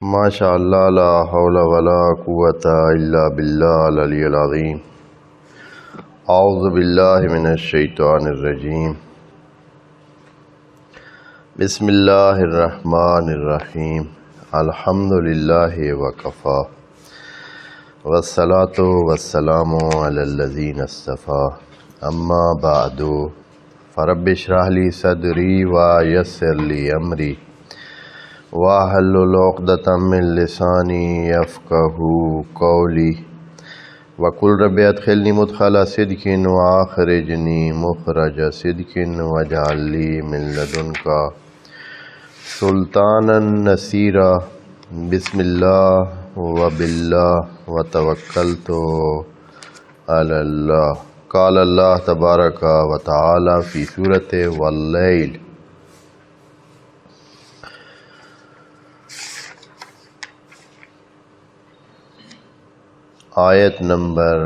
ماشاء اللہ لا حول ولا قوۃ الا باللہ العلی العظیم۔ اعوذ باللہ من الشیطان الرجیم۔ بسم اللہ الرحمن الرحیم۔ الحمد للہ وکفی والصلاۃ والسلام علی الذین اصطفی، اما بعد فرب اشرح لی صدری ویسر لی امری واحلل عقدۃ من لسانی یفقہوا قولی وقل رب ادخلنی مدخل صدق واخرجنی مخرج صدق واجعل لی من لدنک سلطانا نصیرا۔ بسم اللہ وباللہ وتوکلت علی اللہ۔ قال اللہ تبارک و تعالی فی سورۃ واللیل۔ آیت نمبر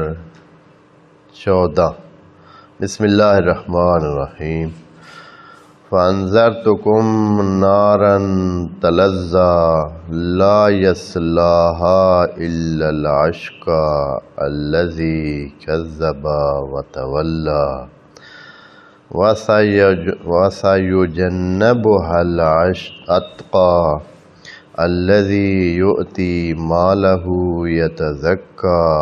14۔ بسم اللہ الرحمن الرحیم۔ فَأَنذَرْتُكُمْ نَارًا تَلَظَّىٰ لَا يَصْلَاهَا إِلَّا الْأَشْقَى الَّذِي كَذَّبَ وَتَوَلَّىٰ وَسَيُجَنَّبُهَا الْأَتْقَى الَّذِي يُؤْتِي مَالَهُ يَتَزَكَّىٰ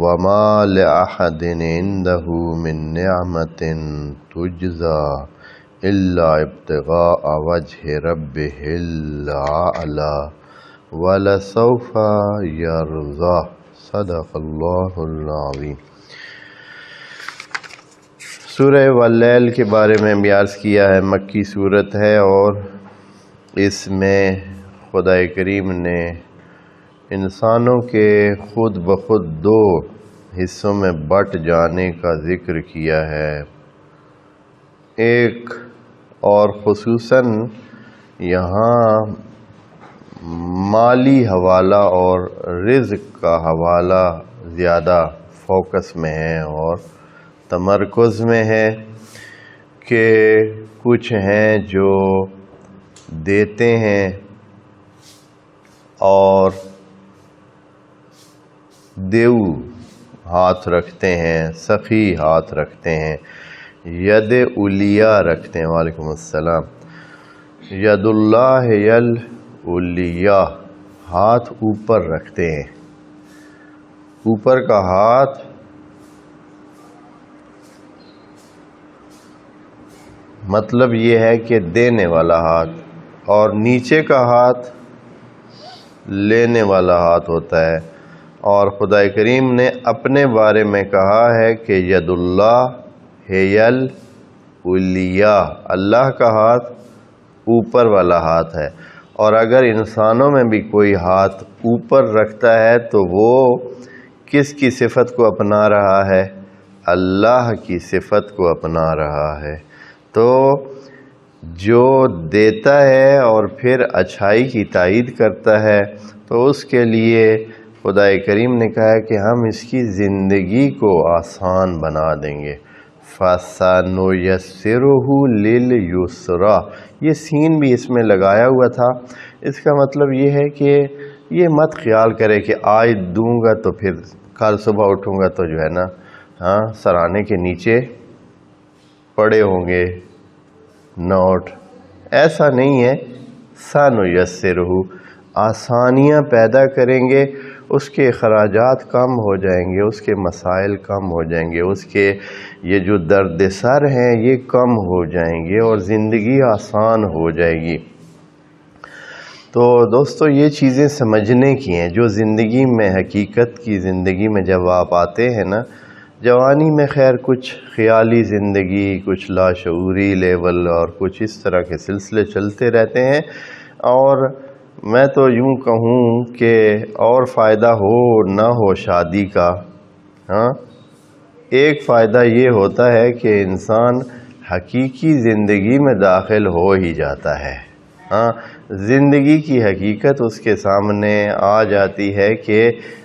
وَمَا لِأَحَدٍ عِندَهُ مِن نِّعْمَةٍ تُجْزَىٰ إِلَّا ابْتِغَاءَ وَجْهِ رَبِّهِ الْأَعْلَىٰ وَلَسَوْفَ يَرْضَىٰ۔ صدق اللہ العظیم۔ سورہ واللیل کے بارے میں عرض کیا ہے، مکی صورت ہے اور اس میں خدا کریم نے انسانوں کے خود بخود دو حصوں میں بٹ جانے کا ذکر کیا ہے۔ ایک اور خصوصاً یہاں مالی حوالہ اور رزق کا حوالہ زیادہ فوکس میں ہے اور تمرکز میں ہے کہ کچھ ہیں جو دیتے ہیں اور دیو ہاتھ رکھتے ہیں، سخی ہاتھ رکھتے ہیں، ید علیہ رکھتے ہیں۔ وعلیکم السلام۔ ید اللہ یل علیہ، ہاتھ اوپر رکھتے ہیں۔ اوپر کا ہاتھ مطلب یہ ہے کہ دینے والا ہاتھ، اور نیچے کا ہاتھ لینے والا ہاتھ ہوتا ہے۔ اور خدا کریم نے اپنے بارے میں کہا ہے کہ ید اللہ ہیل علیہ، اللہ کا ہاتھ اوپر والا ہاتھ ہے۔ اور اگر انسانوں میں بھی کوئی ہاتھ اوپر رکھتا ہے تو وہ کس کی صفت کو اپنا رہا ہے؟ اللہ کی صفت کو اپنا رہا ہے۔ تو جو دیتا ہے اور پھر اچھائی کی تائید کرتا ہے تو اس کے لیے خدا کریم نے کہا ہے کہ ہم اس کی زندگی کو آسان بنا دیں گے۔ فَسَنُيَسِّرُهُ لِلْيُسْرَىٰ، یہ سین بھی اس میں لگایا ہوا تھا۔ اس کا مطلب یہ ہے کہ یہ مت خیال کرے کہ آج دوں گا تو پھر کل صبح اٹھوں گا تو جو ہے نا سرانے کے نیچے پڑے ہوں گے نوٹ، ایسا نہیں ہے۔ سَنُيَسِّرُهُ، آسانیاں پیدا کریں گے، اس کے اخراجات کم ہو جائیں گے، اس کے مسائل کم ہو جائیں گے، اس کے یہ جو درد سر ہیں یہ کم ہو جائیں گے اور زندگی آسان ہو جائے گی۔ تو دوستو یہ چیزیں سمجھنے کی ہیں جو زندگی میں، حقیقت کی زندگی میں جب آپ آتے ہیں نا، جوانی میں خیر کچھ خیالی زندگی، کچھ لاشعوری لیول اور کچھ اس طرح کے سلسلے چلتے رہتے ہیں، اور میں تو یوں کہوں کہ اور فائدہ ہو نہ ہو شادی کا، ایک فائدہ یہ ہوتا ہے کہ انسان حقیقی زندگی میں داخل ہو ہی جاتا ہے۔ زندگی کی حقیقت اس کے سامنے آ جاتی ہے کہ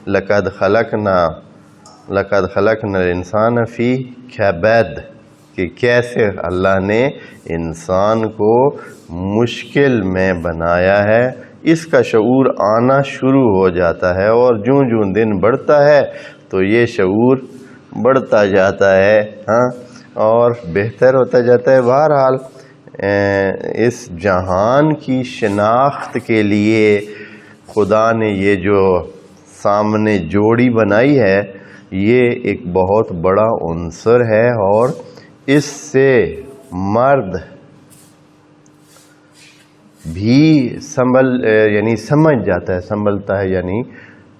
لَقَدْ خَلَقْنَا الْإِنسَانَ فِي كَبَدٍ، کہ کیسے اللہ نے انسان کو مشکل میں بنایا ہے، اس کا شعور آنا شروع ہو جاتا ہے، اور جوں جوں دن بڑھتا ہے تو یہ شعور بڑھتا جاتا ہے اور بہتر ہوتا جاتا ہے۔ بہرحال اس جہان کی شناخت کے لیے خدا نے یہ جو سامنے جوڑی بنائی ہے یہ ایک بہت بڑا عنصر ہے، اور اس سے مرد بھی سمجھ جاتا ہے، سنبھلتا ہے، یعنی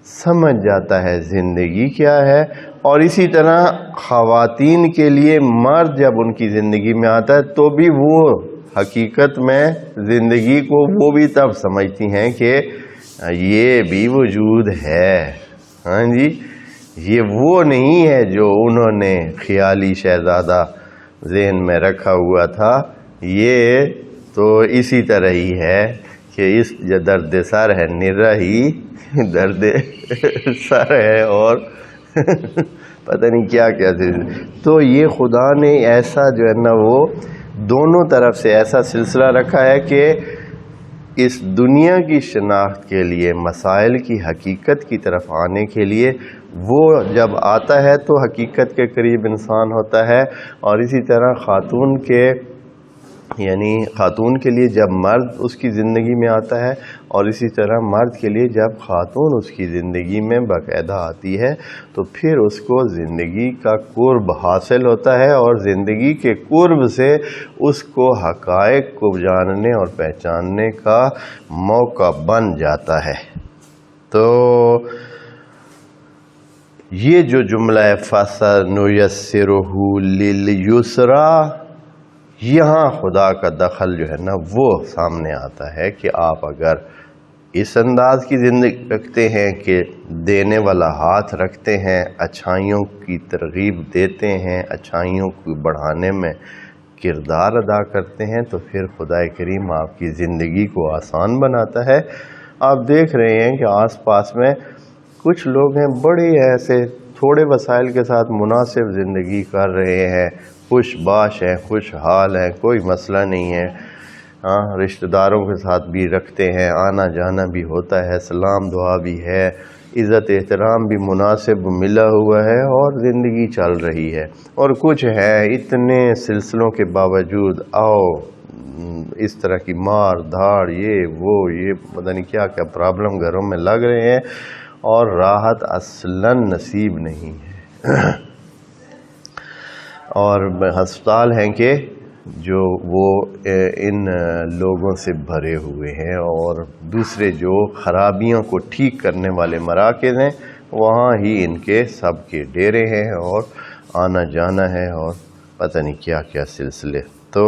سمجھ جاتا ہے زندگی کیا ہے۔ اور اسی طرح خواتین کے لیے مرد جب ان کی زندگی میں آتا ہے تو بھی وہ حقیقت میں زندگی کو وہ بھی تب سمجھتی ہیں کہ یہ بھی وجود ہے، ہاں جی، یہ وہ نہیں ہے جو انہوں نے خیالی شہزادہ ذہن میں رکھا ہوا تھا، یہ تو اسی طرح ہی ہے کہ اس جو درد سر ہے نرا ہی درد سر ہے، اور پتہ نہیں کیا کیا چیز۔ تو یہ خدا نے ایسا جو ہے نا وہ دونوں طرف سے ایسا سلسلہ رکھا ہے کہ اس دنیا کی شناخت کے لیے، مسائل کی حقیقت کی طرف آنے کے لیے، وہ جب آتا ہے تو حقیقت کے قریب انسان ہوتا ہے، اور اسی طرح خاتون کے لیے جب مرد اس کی زندگی میں آتا ہے، اور اسی طرح مرد کے لیے جب خاتون اس کی زندگی میں باقاعدہ آتی ہے تو پھر اس کو زندگی کا قرب حاصل ہوتا ہے، اور زندگی کے قرب سے اس کو حقائق کو جاننے اور پہچاننے کا موقع بن جاتا ہے۔ تو یہ جو جملہ ہے فَسَنُيَسِّرُهُ لِلْيُسْرَىٰ، یہاں خدا کا دخل جو ہے نا وہ سامنے آتا ہے کہ آپ اگر اس انداز کی زندگی رکھتے ہیں کہ دینے والا ہاتھ رکھتے ہیں، اچھائیوں کی ترغیب دیتے ہیں، اچھائیوں کو بڑھانے میں کردار ادا کرتے ہیں، تو پھر خدا کریم آپ کی زندگی کو آسان بناتا ہے۔ آپ دیکھ رہے ہیں کہ آس پاس میں کچھ لوگ ہیں بڑے ایسے تھوڑے وسائل کے ساتھ مناسب زندگی کر رہے ہیں، خوش باش ہیں، خوشحال ہیں، کوئی مسئلہ نہیں ہے، رشتہ داروں کے ساتھ بھی رکھتے ہیں، آنا جانا بھی ہوتا ہے، سلام دعا بھی ہے، عزت احترام بھی مناسب ملا ہوا ہے، اور زندگی چل رہی ہے۔ اور کچھ ہے اتنے سلسلوں کے باوجود اس طرح کی مار دھاڑ، یہ پتہ نہیں کیا کیا پرابلم گھروں میں لگ رہے ہیں، اور راحت اصلاً نصیب نہیں ہے۔ اور ہسپتال ہیں کہ جو وہ ان لوگوں سے بھرے ہوئے ہیں، اور دوسرے جو خرابیوں کو ٹھیک کرنے والے مراکز ہیں وہاں ہی ان کے سب کے ڈیرے ہیں، اور آنا جانا ہے، اور پتہ نہیں کیا کیا سلسلے۔ تو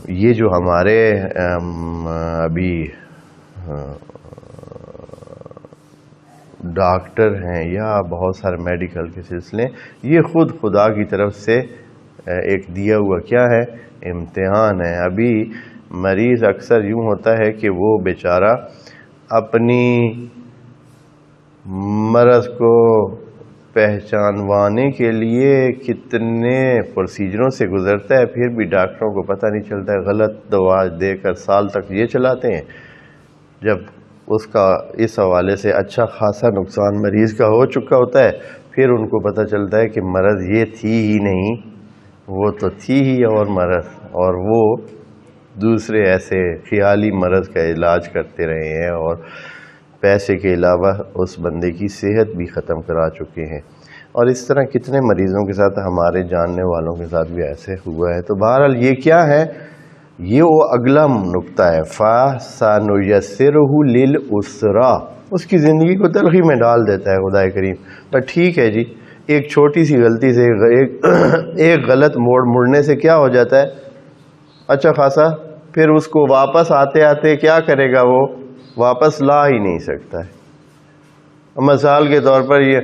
یہ جو ہمارے ابھی ڈاکٹر ہیں یا بہت سارے میڈیکل کے سلسلے، یہ خود خدا کی طرف سے ایک دیا ہوا کیا ہے، امتحان ہے۔ ابھی مریض اکثر یوں ہوتا ہے کہ وہ بیچارہ اپنی مرض کو پہچانوانے کے لیے کتنے پروسیجروں سے گزرتا ہے، پھر بھی ڈاکٹروں کو پتہ نہیں چلتا ہے، غلط دوا دے کر سال تک یہ چلاتے ہیں، جب اس کا اس حوالے سے اچھا خاصا نقصان مریض کا ہو چکا ہوتا ہے، پھر ان کو پتہ چلتا ہے کہ مرض یہ تھی ہی نہیں، وہ تو تھی ہی اور مرض، اور وہ دوسرے ایسے خیالی مرض کا علاج کرتے رہے ہیں، اور پیسے کے علاوہ اس بندے کی صحت بھی ختم کرا چکے ہیں۔ اور اس طرح کتنے مریضوں کے ساتھ، ہمارے جاننے والوں کے ساتھ بھی ایسے ہوا ہے۔ تو بہرحال یہ کیا ہے، یہ وہ اگلا نقطہ ہے، فَسَنُيَسِّرُهُ لِلْعُسْرَىٰ، اس کی زندگی کو تلخی میں ڈال دیتا ہے خدا کریم۔ پر ٹھیک ہے جی، ایک چھوٹی سی غلطی سے ایک غلط مڑنے سے کیا ہو جاتا ہے اچھا خاصا، پھر اس کو واپس آتے آتے کیا کرے گا، وہ واپس لا ہی نہیں سکتا ہے۔ مثال کے طور پر یہ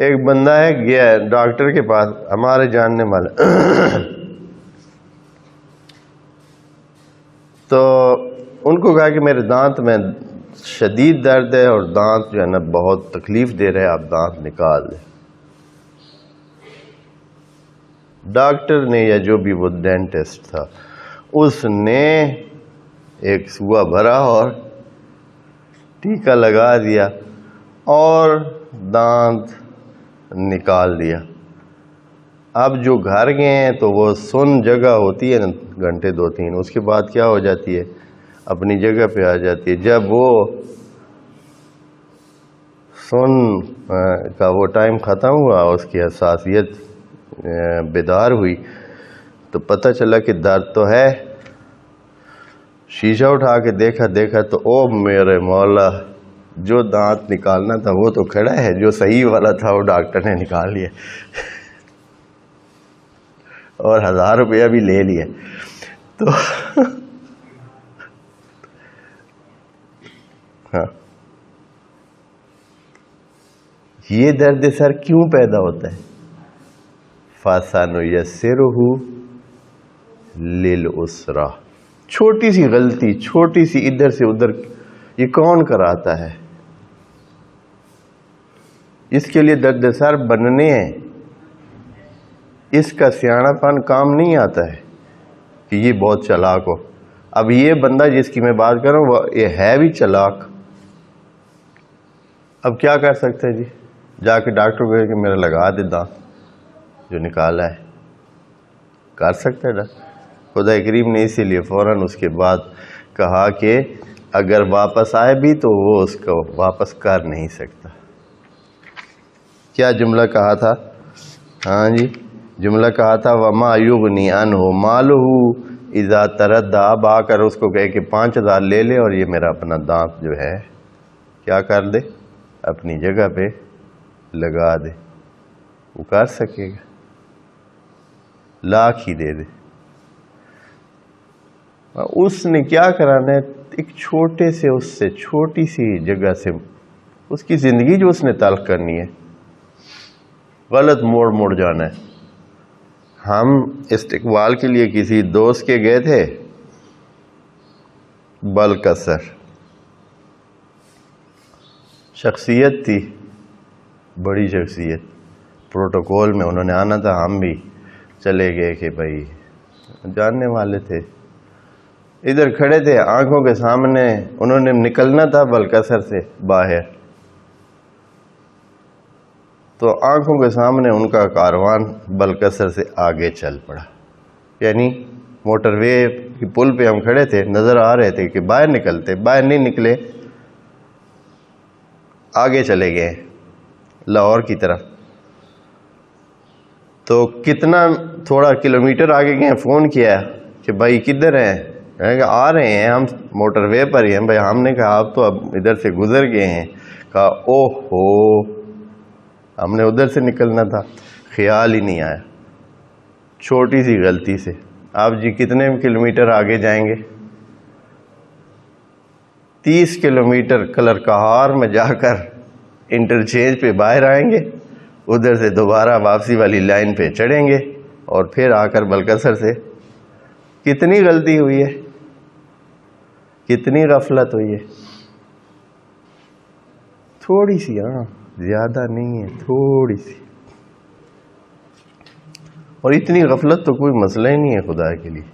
ایک بندہ ہے گیا ہے ڈاکٹر کے پاس، ہمارے جاننے والا، تو ان کو کہا کہ میرے دانت میں شدید درد ہے اور دانت جو ہے نا بہت تکلیف دے رہے، آپ دانت نکال دیں۔ ڈاکٹر نے یا جو بھی وہ ڈینٹسٹ تھا، اس نے ایک سوا بھرا اور ٹیکا لگا دیا اور دانت نکال دیا. اب جو گھر گئے ہیں تو وہ سن جگہ ہوتی ہے نا گھنٹے 2-3، اس کے بعد کیا ہو جاتی ہے، اپنی جگہ پہ آ جاتی ہے. جب وہ سن کا وہ ٹائم ختم ہوا، اس کی حساسیت بیدار ہوئی تو پتہ چلا کہ درد تو ہے. شیشہ اٹھا کے دیکھا تو او میرے مولا، جو دانت نکالنا تھا وہ تو کھڑا ہے، جو صحیح والا تھا وہ ڈاکٹر نے نکال لیا اور 1000 روپیہ بھی لے لیا. تو ہاں، یہ درد سر کیوں پیدا ہوتا ہے؟ فَسَنُيَسِّرُهُ لِلْعُسْرَىٰ. چھوٹی سی غلطی، چھوٹی سی ادھر سے ادھر، یہ کون کراتا ہے؟ اس کے لیے درد سر بننے ہیں. اس کا سیاںا پن کام نہیں آتا ہے کہ یہ بہت چلاک ہو. اب یہ بندہ جس کی میں بات کر رہا ہوں وہ یہ ہے بھی چلاک. اب کیا کر سکتے ہیں جی؟ جا کے ڈاکٹر کو کہ میرا لگا دے دانت جو نکالا ہے. کر سکتا ہے ڈاکٹر؟ خدا کریم نے اسی لیے فوراً اس کے بعد کہا کہ اگر واپس آئے بھی تو وہ اس کو واپس کر نہیں سکتا. کیا جملہ کہا تھا؟ ہاں جی، جملہ کہا تھا وَمَا يُغْنِي عَنْهُ مَالُهُ اِذَا تَرَدَّى. اب آ کر اس کو کہے کہ 5000 لے لے اور یہ میرا اپنا دانت جو ہے کیا کر دے، اپنی جگہ پہ لگا دے. وہ کر سکے گا؟ لاکھ ہی دے دے. اس نے کیا کرانا ہے؟ ایک چھوٹے سے، اس سے چھوٹی سی جگہ سے اس کی زندگی جو اس نے تلخ کرنی ہے، غلط موڑ جانا ہے. ہم استقبال کے لیے کسی دوست کے گئے تھے بلکسر، شخصیت تھی، بڑی شخصیت، پروٹوکول میں انہوں نے آنا تھا. ہم بھی چلے گئے کہ بھائی جاننے والے تھے. ادھر کھڑے تھے، آنکھوں کے سامنے انہوں نے نکلنا تھا بلکسر سے باہر، تو آنکھوں کے سامنے ان کا کاروان بلکسر سے آگے چل پڑا. یعنی موٹر وے کی پل پہ ہم کھڑے تھے، نظر آ رہے تھے کہ باہر نکلتے، باہر نہیں نکلے، آگے چلے گئے لاہور کی طرف. تو کتنا تھوڑا کلومیٹر آگے گئے، فون کیا کہ بھائی کدھر ہیں؟ کہ آ رہے ہیں، ہم موٹر وے پر ہی ہیں. بھائی ہم نے کہا آپ تو اب ادھر سے گزر گئے ہیں. کہا اوہ ہو، ہم نے ادھر سے نکلنا تھا، خیال ہی نہیں آیا. چھوٹی سی غلطی سے آپ جی کتنے کلومیٹر آگے جائیں گے؟ 30 کلومیٹر کلرکہار میں جا کر انٹرچینج پہ باہر آئیں گے، ادھر سے دوبارہ واپسی والی لائن پہ چڑھیں گے اور پھر آ کر بلکسر سے. کتنی غلطی ہوئی ہے، کتنی غفلت ہوئی ہے. تھوڑی سی، ہاں زیادہ نہیں ہے، تھوڑی سی. اور اتنی غفلت تو کوئی مسئلہ ہی نہیں ہے خدا کے لیے.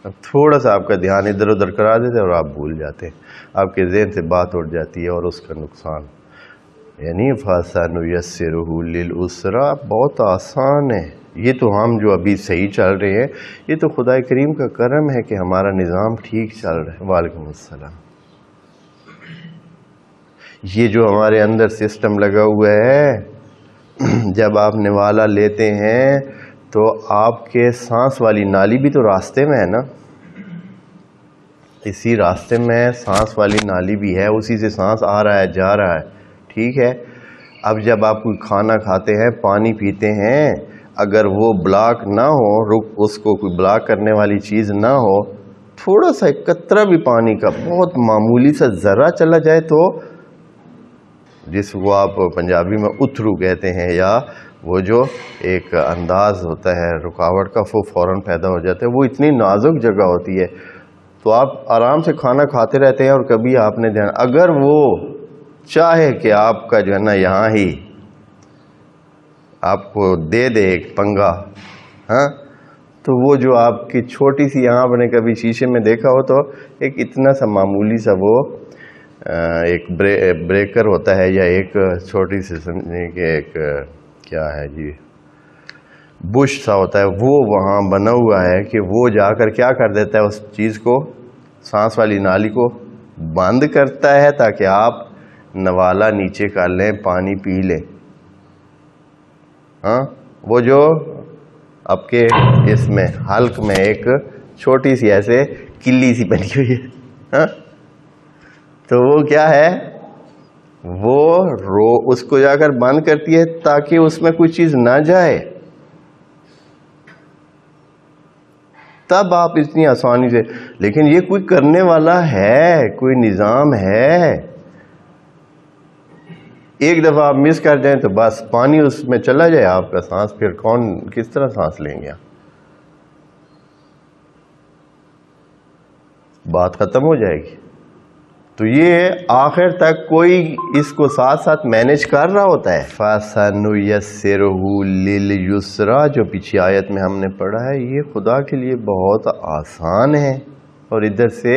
اب تھوڑا سا آپ کا دھیان ادھر ادھر کرا دیتے اور آپ بھول جاتے ہیں، آپ کے ذہن سے بات اٹھ جاتی ہے اور اس کا نقصان. یعنی فَسَنُيَسِّرُهُ لِلْعُسْرَىٰ بہت آسان ہے. یہ تو ہم جو ابھی صحیح چل رہے ہیں، یہ تو خدا کریم کا کرم ہے کہ ہمارا نظام ٹھیک چل رہا ہے. وعلیکم السلام. یہ جو ہمارے اندر سسٹم لگا ہوا ہے، جب آپ نوالا لیتے ہیں تو آپ کے سانس والی نالی بھی تو راستے میں ہے نا، اسی راستے میں سانس والی نالی بھی ہے، اسی سے سانس آ رہا ہے جا رہا ہے. ٹھیک ہے. اب جب آپ کوئی کھانا کھاتے ہیں، پانی پیتے ہیں، اگر وہ بلاک نہ ہو، اس کو کوئی بلاک کرنے والی چیز نہ ہو، تھوڑا سا ایک قطرہ بھی پانی کا بہت معمولی سا ذرہ چلا جائے تو جس کو آپ پنجابی میں اتھرو کہتے ہیں، یا وہ جو ایک انداز ہوتا ہے رکاوٹ کا، وہ فوراً پیدا ہو جاتا ہے. وہ اتنی نازک جگہ ہوتی ہے تو آپ آرام سے کھانا کھاتے رہتے ہیں اور کبھی آپ نے دھیان، اگر وہ چاہے کہ آپ کا جو ہے نا یہاں ہی آپ کو دے دے ایک پنگا، ہاں، تو وہ جو آپ کی چھوٹی سی آپ نے کبھی شیشے میں دیکھا ہو تو ایک اتنا سا معمولی سا وہ ایک بریکر ہوتا ہے یا ایک چھوٹی سی سمجھیں کہ ایک کیا ہے جی بش سا ہوتا ہے، وہ وہاں بنا ہوا ہے کہ وہ جا کر کیا کر دیتا ہے، اس چیز کو سانس والی نالی کو بند کرتا ہے تاکہ آپ نوالا نیچے کر لیں، پانی پی لیں۔ ہاں وہ جو آپ کے اس میں حلق میں ایک چھوٹی سی ایسے کلی سی بنی ہوئی ہے، ہاں تو وہ کیا ہے، وہ اس کو جا کر بند کرتی ہے تاکہ اس میں کوئی چیز نہ جائے، تب آپ اتنی آسانی سے۔ لیکن یہ کوئی کرنے والا ہے، کوئی نظام ہے، ایک دفعہ آپ مس کر جائیں تو بس پانی اس میں چلا جائے آپ کا سانس، پھر کس طرح سانس لیں گے؟ بات ختم ہو جائے گی۔ تو یہ آخر تک کوئی اس کو ساتھ ساتھ مینج کر رہا ہوتا ہے۔ فَسَنُيَسِّرُهُ لِلْيُسْرَىٰ جو پیچھے آیت میں ہم نے پڑھا ہے، یہ خدا کے لیے بہت آسان ہے، اور ادھر سے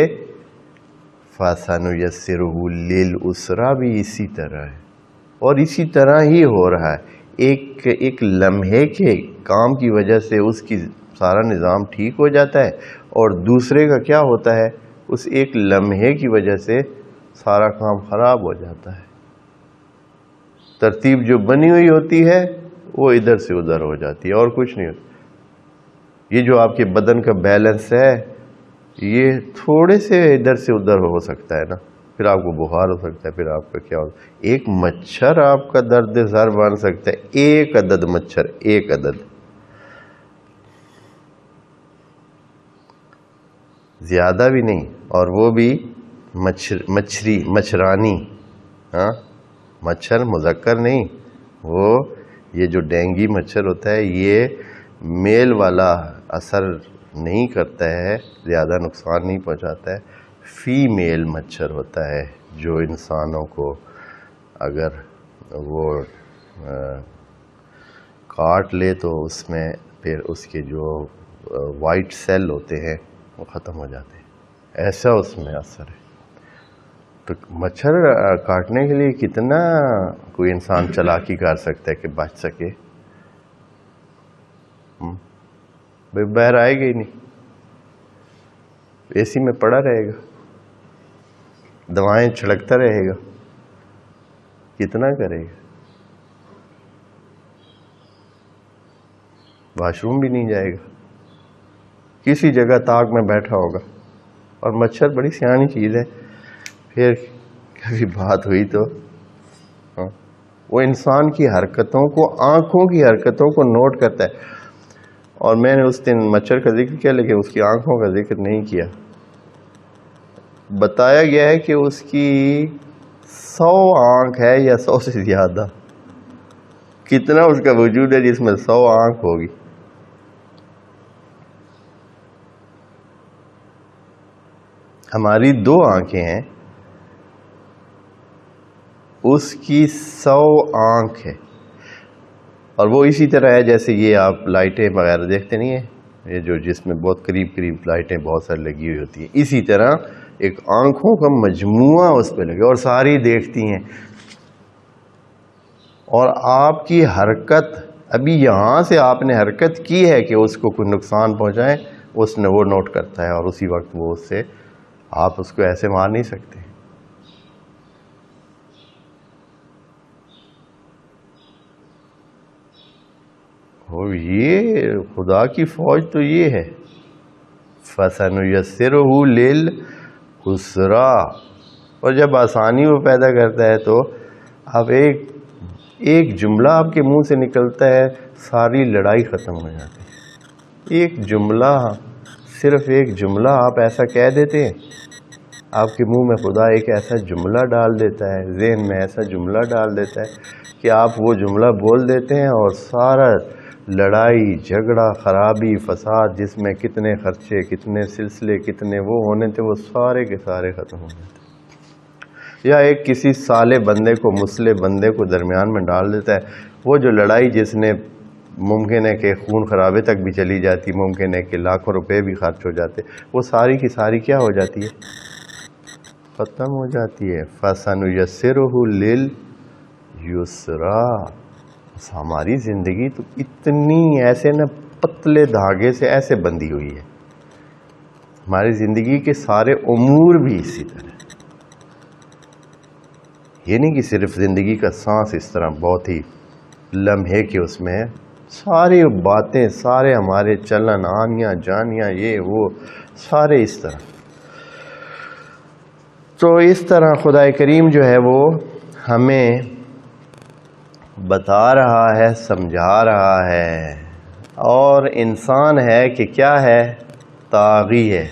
فَسَنُيَسِّرُهُ لِلْعُسْرَىٰ بھی اسی طرح ہے، اور اسی طرح ہی ہو رہا ہے۔ ایک لمحے کے کام کی وجہ سے اس کی سارا نظام ٹھیک ہو جاتا ہے، اور دوسرے کا کیا ہوتا ہے، اس ایک لمحے کی وجہ سے سارا کام خراب ہو جاتا ہے۔ ترتیب جو بنی ہوئی ہوتی ہے وہ ادھر سے ادھر ہو جاتی ہے، اور کچھ نہیں ہوتا۔ یہ جو آپ کے بدن کا بیلنس ہے، یہ تھوڑے سے ادھر سے ادھر ہو سکتا ہے نا، پھر آپ کو بخار ہو سکتا ہے، پھر آپ کا کیا ہوتا ہے، ایک مچھر آپ کا درد سر بن سکتا ہے، ایک عدد مچھر، ایک عدد، زیادہ بھی نہیں، اور وہ بھی مچھرانی، ہاں مچھر مذکر نہیں، وہ یہ جو ڈینگی مچھر ہوتا ہے یہ میل والا اثر نہیں کرتا ہے، زیادہ نقصان نہیں پہنچاتا ہے، فیمیل مچھر ہوتا ہے جو انسانوں کو اگر وہ کاٹ لے تو اس میں پھر اس کے جو وائٹ سیل ہوتے ہیں وہ ختم ہو جاتے ہیں، ایسا اس میں اثر ہے۔ تو مچھر کاٹنے کے لیے کتنا کوئی انسان چالاکی کر سکتا ہے کہ بچ سکے؟ باہر آئے گا ہی نہیں، اے سی میں پڑا رہے گا، دوائیں چھڑکتا رہے گا، کتنا کرے گا؟ واش روم بھی نہیں جائے گا، کسی جگہ تاک میں بیٹھا ہوگا۔ اور مچھر بڑی سیانی چیز ہے، پھر کبھی بات ہوئی تو وہ انسان کی حرکتوں کو، آنکھوں کی حرکتوں کو نوٹ کرتا ہے، اور میں نے اس دن مچھر کا ذکر کیا لیکن اس کی آنکھوں کا ذکر نہیں کیا۔ بتایا گیا ہے کہ اس کی 100 آنکھ ہے یا 100 سے زیادہ، کتنا اس کا وجود ہے جس میں 100 آنکھ ہوگی۔ ہماری 2 آنکھیں ہیں، اس کی 100 آنکھ ہے، اور وہ اسی طرح ہے جیسے یہ آپ لائٹیں وغیرہ دیکھتے نہیں ہیں، یہ جو جس میں بہت قریب قریب لائٹیں بہت ساری لگی ہوئی ہوتی ہیں، اسی طرح ایک آنکھوں کا مجموعہ اس پہ لگے اور ساری دیکھتی ہیں، اور آپ کی حرکت ابھی یہاں سے آپ نے حرکت کی ہے کہ اس کو کوئی نقصان پہنچائے، اس نے وہ نوٹ کرتا ہے، اور اسی وقت وہ اس سے آپ اس کو ایسے مار نہیں سکتے۔ اور یہ خدا کی فوج تو یہ ہے، فَسَنُيَسِّرُهُ لِلْعُسْرَىٰ، اور جب آسانی وہ پیدا کرتا ہے تو آپ ایک جملہ آپ کے منہ سے نکلتا ہے، ساری لڑائی ختم ہو جاتی ہے۔ ایک جملہ، صرف ایک جملہ آپ ایسا کہہ دیتے ہیں، آپ کے منہ میں خدا ایک ایسا جملہ ڈال دیتا ہے، ذہن میں ایسا جملہ ڈال دیتا ہے کہ آپ وہ جملہ بول دیتے ہیں، اور سارا لڑائی جھگڑا خرابی فساد جس میں کتنے خرچے، کتنے سلسلے، کتنے وہ ہونے تھے، وہ سارے کے سارے ختم ہو جاتے ہیں۔ یا ایک کسی سالے بندے کو، مسلے بندے کو درمیان میں ڈال دیتا ہے، وہ جو لڑائی جس نے ممکن ہے کہ خون خرابے تک بھی چلی جاتی، ممکن ہے کہ لاکھوں روپے بھی خرچ ہو جاتے، وہ ساری کی ساری کیا ہو جاتی ہے؟ ختم ہو جاتی ہے۔ فَسَنُيَسِّرُهُ لِلْيُسْرَىٰ، ہماری زندگی تو اتنی ایسے نا پتلے دھاگے سے ایسے بندھی ہوئی ہے، ہماری زندگی کے سارے امور بھی اسی طرح۔ یہ نہیں کہ صرف زندگی کا سانس اس طرح بہت ہی لمحے کے اس میں ہے، ساری باتیں، سارے ہمارے چلن آنیاں جانیاں یہ وہ سارے اس طرح۔ تو اس طرح خدا کریم جو ہے وہ ہمیں بتا رہا ہے، سمجھا رہا ہے، اور انسان ہے کہ کیا ہے؟ طاغی ہے،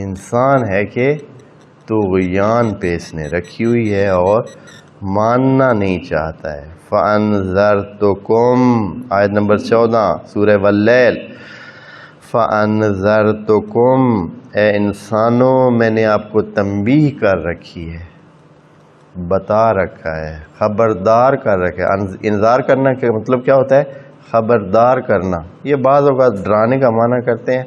انسان ہے کہ طغیان پہ اس نے رکھی ہوئی ہے اور ماننا نہیں چاہتا ہے۔ فَأَنذَرْتُكُمْ، آیت نمبر 14 سورہ واللیل، فَأَنذَرْتُكُمْ، اے انسانوں میں نے آپ کو تنبیہ کر رکھی ہے، بتا رکھا ہے، خبردار کر رکھا ہے۔ انذار کرنا کا مطلب کیا ہوتا ہے؟ خبردار کرنا۔ یہ بعض اوقات ڈرانے کا معنی کرتے ہیں،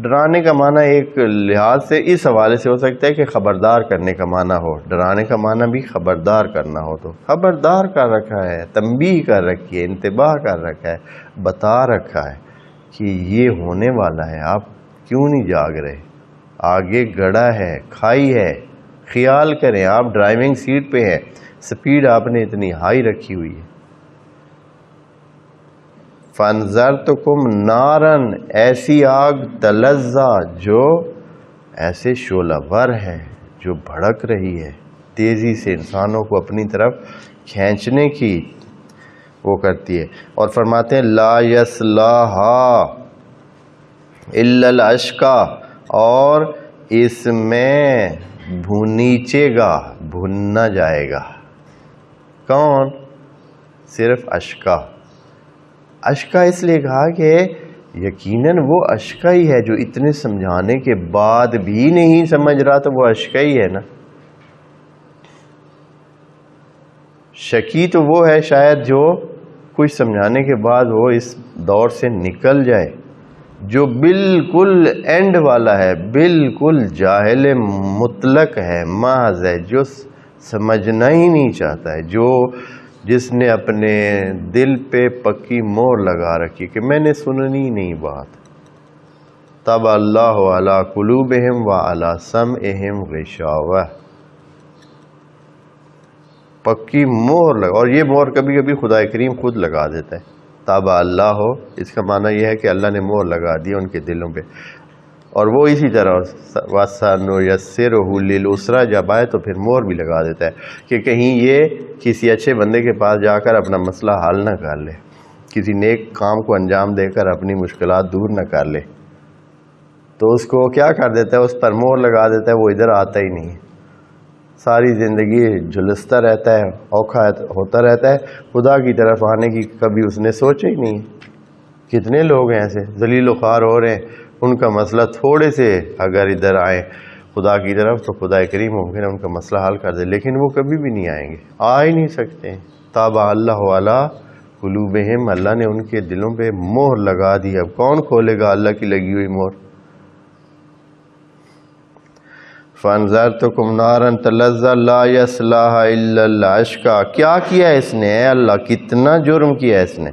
ڈرانے کا معنی ایک لحاظ سے اس حوالے سے ہو سکتا ہے کہ خبردار کرنے کا معنی ہو، ڈرانے کا معنی بھی خبردار کرنا ہو، تو خبردار کر رکھا ہے، تنبیہ کر رکھی ہے، انتباہ کر رکھا ہے، بتا رکھا ہے کہ یہ ہونے والا ہے، آپ کیوں نہیں جاگ رہے؟ آگے گڑا ہے، کھائی ہے، خیال کریں، آپ ڈرائیونگ سیٹ پہ ہیں، سپیڈ آپ نے اتنی ہائی رکھی ہوئی ہے۔ فَأَنذَرْتُكُمْ نَارًا، ایسی آگ تلظیٰ جو ایسے شعلہ ور ہے، جو بھڑک رہی ہے، تیزی سے انسانوں کو اپنی طرف کھینچنے کی وہ کرتی ہے، اور فرماتے ہیں لا یصلاھا الا الاشقی، اور اس میں بھونیچے گا، بھننا جائے گا، کون؟ صرف اشقا۔ اشقا اس لیے کہا کہ یقیناً وہ اشقا ہی ہے جو اتنے سمجھانے کے بعد بھی نہیں سمجھ رہا، تو وہ اشقا ہی ہے نا۔ شقی تو وہ ہے شاید جو کچھ سمجھانے کے بعد وہ اس دور سے نکل جائے، جو بالکل اینڈ والا ہے، بالکل جاہل مطلق ہے، محض ہے، جو سمجھنا ہی نہیں چاہتا ہے، جس نے اپنے دل پہ پکی مہر لگا رکھی کہ میں نے سننی نہیں بات۔ طبع اللہ علی قلوبہم وعلی سمعہم غشاوہ، پکی مہر لگا، اور یہ مہر کبھی کبھی خدا کریم خود لگا دیتا ہے۔ طبع اللہ، اس کا معنی یہ ہے کہ اللہ نے مہر لگا دی ان کے دلوں پہ، اور وہ اسی طرح وَسَنُيَسِّرُهُ لِلْعُسْرَىٰ جب آئے تو پھر مہر بھی لگا دیتا ہے کہ کہیں یہ کسی اچھے بندے کے پاس جا کر اپنا مسئلہ حل نہ کر لے، کسی نیک کام کو انجام دے کر اپنی مشکلات دور نہ کر لے، تو اس کو کیا کر دیتا ہے؟ اس پر مہر لگا دیتا ہے، وہ ادھر آتا ہی نہیں، ساری زندگی جھلستا رہتا ہے، اوکھا ہوتا رہتا ہے، خدا کی طرف آنے کی کبھی اس نے سوچا ہی نہیں۔ کتنے لوگ ہیں ایسے ذلیل و خوار ہو رہے ہیں، ان کا مسئلہ تھوڑے سے اگر ادھر آئیں خدا کی طرف تو خدا کریم ممکن ہے ان کا مسئلہ حل کر دے، لیکن وہ کبھی بھی نہیں آئیں گے، آ ہی نہیں سکتے ہیں۔ طبع اللہ علی قلوبہم، اللہ نے ان کے دلوں پہ مہر لگا دی۔ اب کون کھولے گا اللہ کی لگی ہوئی مہر؟ فَأَنذَرْتُكُمْ نَارًا تَلَظَّىٰ لَا يَصْلَاهَا إِلَّا الْأَشْقَىٰ، کیا کیا اس نے؟ اے اللہ کتنا جرم کیا اس نے۔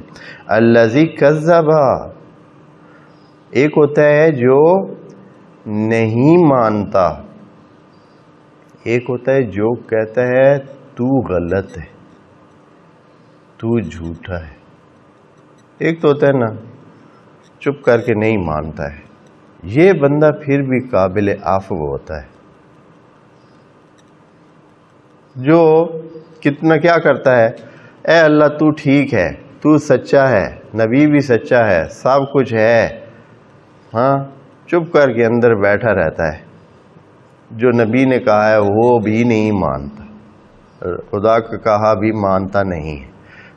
الَّذِي كَذَّبَ، ایک ہوتا ہے جو نہیں مانتا، ایک ہوتا ہے جو کہتا ہے تو غلط ہے، تو جھوٹا ہے، ایک تو ہوتا ہے نا چپ کر کے نہیں مانتا ہے، یہ بندہ پھر بھی قابل عفو ہوتا ہے، جو کتنا کیا کرتا ہے، اے اللہ تو ٹھیک ہے، تو سچا ہے، نبی بھی سچا ہے، سب کچھ ہے، ہاں چپ کر کے اندر بیٹھا رہتا ہے، جو نبی نے کہا ہے وہ بھی نہیں مانتا، خدا کا کہا بھی مانتا نہیں ہے،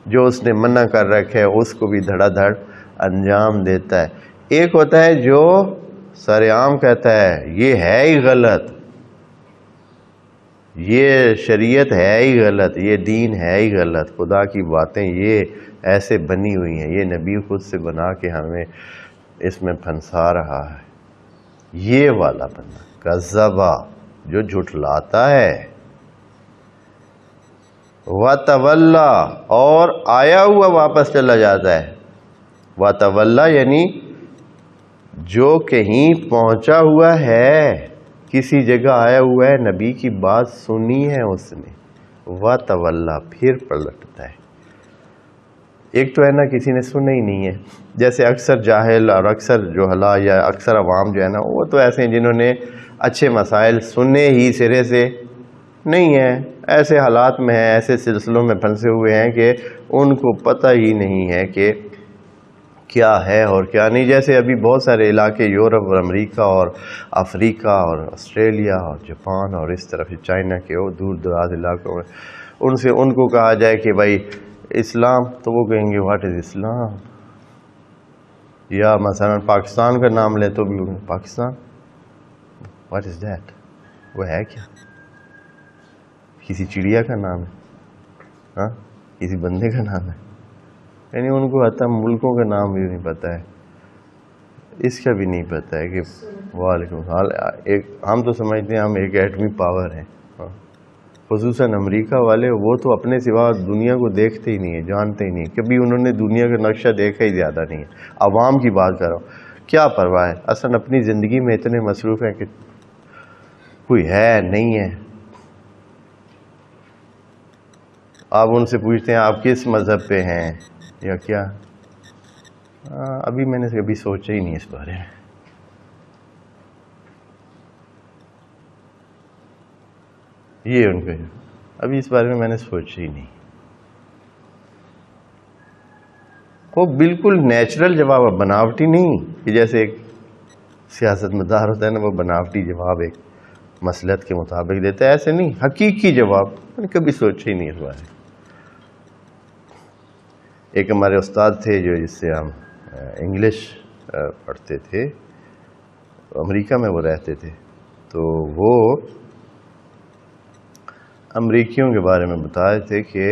جو اس نے منع کر رکھے اس کو بھی دھڑا دھڑ انجام دیتا ہے۔ ایک ہوتا ہے جو سر عام کہتا ہے یہ ہے ہی غلط، یہ شریعت ہے ہی غلط، یہ دین ہے ہی غلط، خدا کی باتیں یہ ایسے بنی ہوئی ہیں، یہ نبی خود سے بنا کے ہمیں اس میں پھنسا رہا ہے۔ یہ والا بندہ کذبا، جو جھٹلاتا ہے، وتولا، اور آیا ہوا واپس چلا جاتا ہے۔ وتولا یعنی جو کہیں پہنچا ہوا ہے، کسی جگہ آیا ہوا ہے، نبی کی بات سنی ہے اس نے، وتولا، پھر پلٹتا ہے۔ ایک تو ہے نا کسی نے سنا ہی نہیں ہے، جیسے اکثر جاہل اور اکثر جہلا یا اکثر عوام جو ہے نا، وہ تو ایسے ہیں جنہوں نے اچھے مسائل سنے ہی سرے سے نہیں ہیں، ایسے حالات میں ہیں، ایسے سلسلوں میں پھنسے ہوئے ہیں کہ ان کو پتہ ہی نہیں ہے کہ کیا ہے اور کیا نہیں۔ جیسے ابھی بہت سارے علاقے یورپ اور امریکہ اور افریقہ اور آسٹریلیا اور جاپان اور اس طرف چائنا کے وہ دور دراز علاقوں میں ان کو کہا جائے کہ بھائی اسلام، تو وہ کہیں گے واٹ از اسلام، یا مثلا پاکستان کا نام لے تو بھی پاکستان واٹ از دیٹ، وہ ہے کیا، کسی چڑیا کا نام ہے، ہاں کسی بندے کا نام ہے، یعنی ان کو حتی ملکوں کا نام بھی نہیں پتہ ہے، اس کا بھی نہیں پتہ ہے کہ وعلیکم حال ہم تو سمجھتے ہیں ہم ایک ایٹمی پاور ہیں، خصوصاً امریکہ والے، وہ تو اپنے سوا دنیا کو دیکھتے ہی نہیں ہیں، جانتے ہی نہیں، کبھی انہوں نے دنیا کا نقشہ دیکھا ہی زیادہ نہیں ہے۔ عوام کی بات کر رہا ہوں، کیا پرواہ ہے، اصلاً اپنی زندگی میں اتنے مصروف ہیں کہ کوئی ہے نہیں ہے۔ آپ ان سے پوچھتے ہیں آپ کس مذہب پہ ہیں یا کیا، ابھی میں نے کبھی سوچا ہی نہیں اس بارے میں۔ یہ ان کے ابھی اس بارے میں نے سوچا ہی نہیں۔ وہ بالکل نیچرل جواب ہے، بناوٹی نہیں کہ جیسے ایک سیاست مدار ہوتا ہے نا، وہ بناوٹی جواب ایک مصلحت کے مطابق دیتا ہے، ایسے نہیں، حقیقی جواب۔ میں نے کبھی سوچا ہی نہیں اس بارے میں۔ ایک ہمارے استاد تھے جو جس سے ہم انگلش پڑھتے تھے، امریکہ میں وہ رہتے تھے، تو وہ امریکیوں کے بارے میں بتا رہے تھے کہ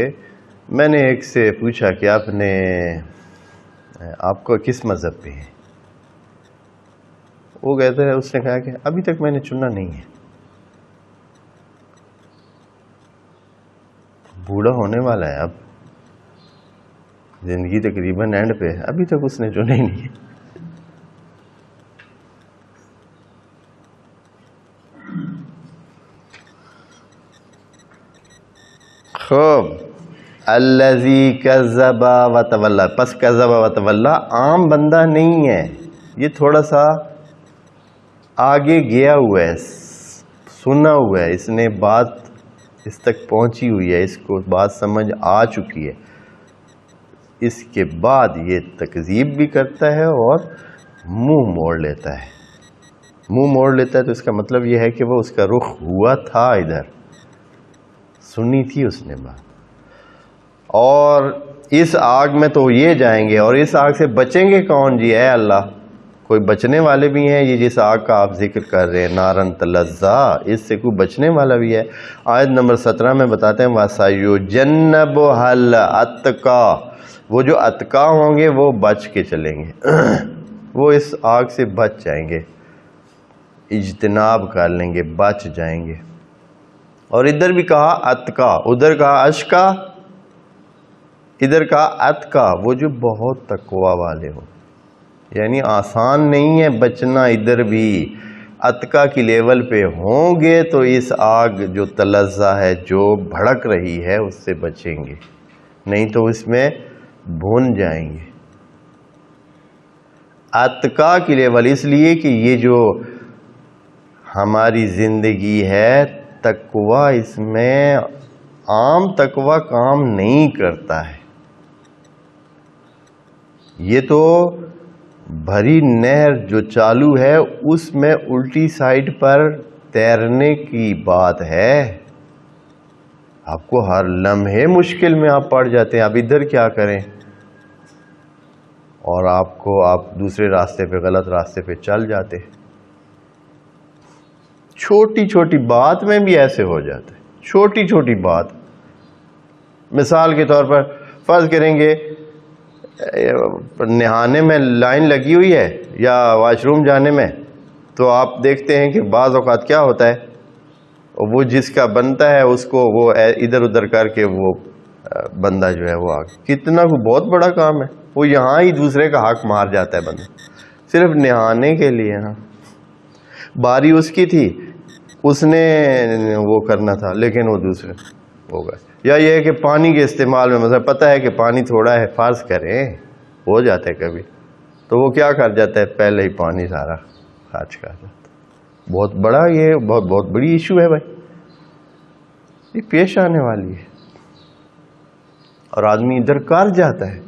میں نے ایک سے پوچھا کہ آپ کو کس مذہب پہ ہیں، وہ کہتا ہے، اس نے کہا کہ ابھی تک میں نے چنا نہیں ہے، بوڑھا ہونے والا ہے، اب زندگی تقریباً اینڈ پہ ہے، ابھی تک اس نے چنا ہی نہیں ہے۔ خوب، الذی کذب وتولی، پس کذب وتولی عام بندہ نہیں ہے، یہ تھوڑا سا آگے گیا ہوا ہے، سنا ہوا ہے، اس نے بات اس تک پہنچی ہوئی ہے، اس کو بات سمجھ آ چکی ہے، اس کے بعد یہ تکذیب بھی کرتا ہے اور منہ موڑ لیتا ہے۔ منہ موڑ لیتا ہے تو اس کا مطلب یہ ہے کہ وہ اس کا رخ ہوا تھا ادھر، سنی تھی اس نے بات، اور اس آگ میں تو یہ جائیں گے، اور اس آگ سے بچیں گے کون؟ جی اے اللہ، کوئی بچنے والے بھی ہیں؟ یہ جس آگ کا آپ ذکر کر رہے ہیں، نارن تلظا، اس سے کوئی بچنے والا بھی ہے؟ آیت نمبر 17 میں بتاتے ہیں وَسَيُجَنَّبُهَا الْأَتْقَى، وہ جو اتقا ہوں گے وہ بچ کے چلیں گے، وہ اس آگ سے بچ جائیں گے، اجتناب کر لیں گے، بچ جائیں گے۔ اور ادھر بھی کہا اتقا، ادھر کہا اشقا، ادھر کہا اتقا، وہ جو بہت تقوی والے ہوں، یعنی آسان نہیں ہے بچنا، ادھر بھی اتقا کی لیول پہ ہوں گے تو اس آگ جو تلظا ہے، جو بھڑک رہی ہے، اس سے بچیں گے، نہیں تو اس میں بھون جائیں گے۔ اتقا کی لیول اس لیے کہ یہ جو ہماری زندگی ہے، تقوی اس میں عام تقوی کام نہیں کرتا ہے، یہ تو بھری نہر جو چالو ہے اس میں الٹی سائڈ پر تیرنے کی بات ہے، آپ کو ہر لمحے مشکل میں آپ پڑ جاتے ہیں، اب ادھر کیا کریں، اور آپ دوسرے راستے پہ، غلط راستے پہ چل جاتے، چھوٹی چھوٹی بات میں بھی ایسے ہو جاتا ہے، چھوٹی چھوٹی بات. مثال کے طور پر فرض کریں گے نہانے میں لائن لگی ہوئی ہے یا واش روم جانے میں، تو آپ دیکھتے ہیں کہ بعض اوقات کیا ہوتا ہے، وہ جس کا بنتا ہے اس کو وہ ادھر ادھر کر کے وہ بندہ جو ہے وہ کتنا بہت بڑا کام ہے، وہ یہاں ہی دوسرے کا حق مار جاتا ہے بندہ صرف نہانے کے لیے. ہاں باری اس کی تھی، اس نے وہ کرنا تھا لیکن وہ دوسرے ہوگا. یا یہ ہے کہ پانی کے استعمال میں مثلا پتہ ہے کہ پانی تھوڑا ہے، فرض کریں ہو جاتا ہے کبھی، تو وہ کیا کر جاتا ہے پہلے ہی پانی سارا خرچ کر جاتا ہے. بہت بڑا یہ بہت بڑی ایشو ہے بھائی، یہ پیش آنے والی ہے اور آدمی ادھر کر جاتا ہے.